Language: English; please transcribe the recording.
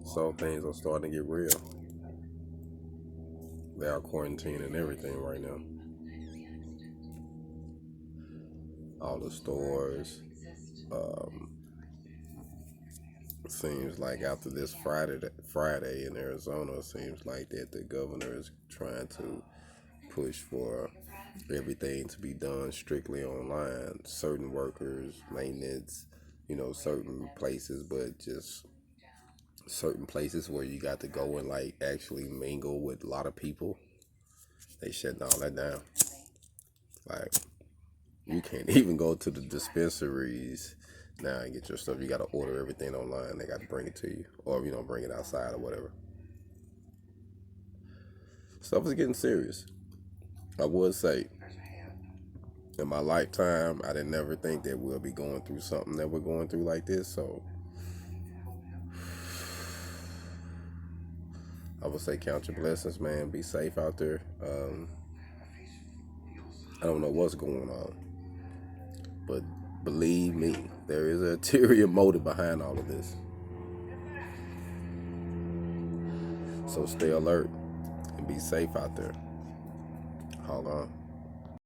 So things are starting to get real. They are quarantining everything right now. All the stores. Um, seems like after this Friday in Arizona, seems like that the governor is trying to push for everything to be done strictly online. Certain workers, maintenance, certain places, but just certain places where you got to go and like actually mingle with a lot of people. They shutting all that down. Like you can't even go to the dispensaries now and get your stuff. You got to order everything online. They got to bring it to you, or bring it outside or whatever. Stuff is getting serious. I would say, in my lifetime, I didn't never think that we'll be going through something that we're going through like this. So I would say count your blessings, man. Be safe out there. I don't know what's going on, but believe me, there is an ulterior motive behind all of this. So stay alert and be safe out there. Hold on.